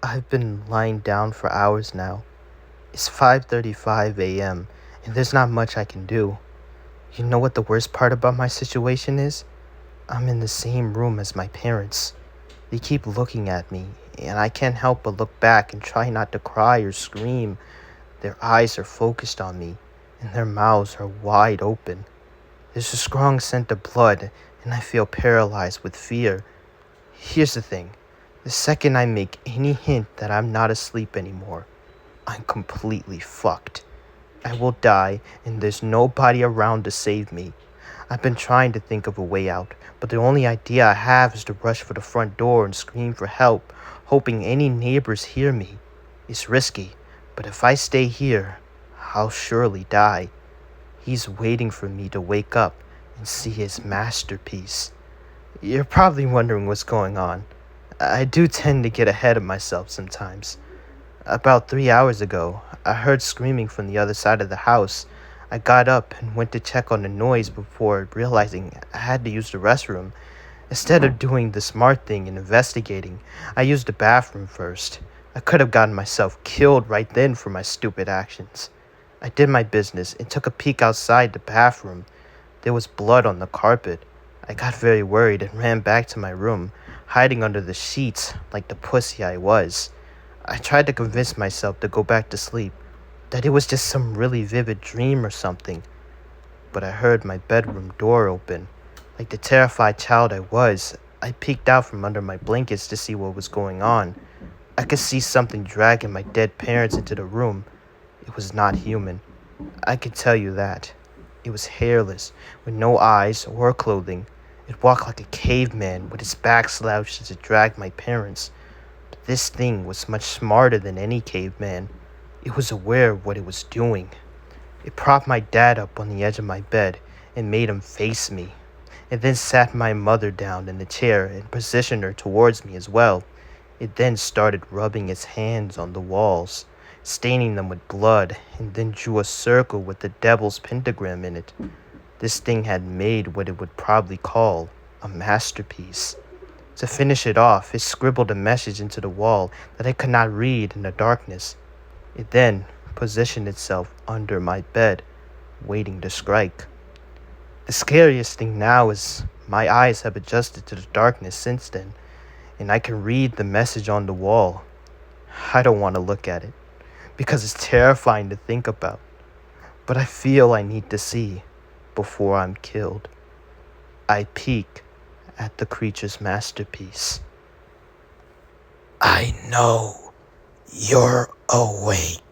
I've been lying down for hours now. It's 5:35 a.m., and there's not much I can do. You know what the worst part about my situation is? I'm in the same room as my parents. They keep looking at me, and I can't help but look back and try not to cry or scream. Their eyes are focused on me, and their mouths are wide open. There's a strong scent of blood, and I feel paralyzed with fear. Here's the thing. The second I make any hint that I'm not asleep anymore, I'm completely fucked. I will die, and there's nobody around to save me. I've been trying to think of a way out, but the only idea I have is to rush for the front door and scream for help, hoping any neighbors hear me. It's risky, but if I stay here, I'll surely die. He's waiting for me to wake up and see his masterpiece. You're probably wondering what's going on. I do tend to get ahead of myself sometimes. About 3 hours ago, I heard screaming from the other side of the house. I got up and went to check on the noise before realizing I had to use the restroom. Instead of doing the smart thing and investigating, I used the bathroom first. I could have gotten myself killed right then for my stupid actions. I did my business and took a peek outside the bathroom. There was blood on the carpet. I got very worried and ran back to my room, hiding under the sheets like the pussy I was. I tried to convince myself to go back to sleep, that it was just some really vivid dream or something. But I heard my bedroom door open. Like the terrified child I was, I peeked out from under my blankets to see what was going on. I could see something dragging my dead parents into the room. It was not human. I can tell you that. It was hairless, with no eyes or clothing. It walked like a caveman with its back slouched as it dragged my parents. But this thing was much smarter than any caveman. It was aware of what it was doing. It propped my dad up on the edge of my bed and made him face me. It then sat my mother down in the chair and positioned her towards me as well. It then started rubbing its hands on the walls, staining them with blood, and then drew a circle with the devil's pentagram in it. This thing had made what it would probably call a masterpiece. To finish it off, it scribbled a message into the wall that I could not read in the darkness. It then positioned itself under my bed, waiting to strike. The scariest thing now is my eyes have adjusted to the darkness since then, and I can read the message on the wall. I don't want to look at it, because it's terrifying to think about, but I feel I need to see before I'm killed. I peek at the creature's masterpiece. I know you're awake.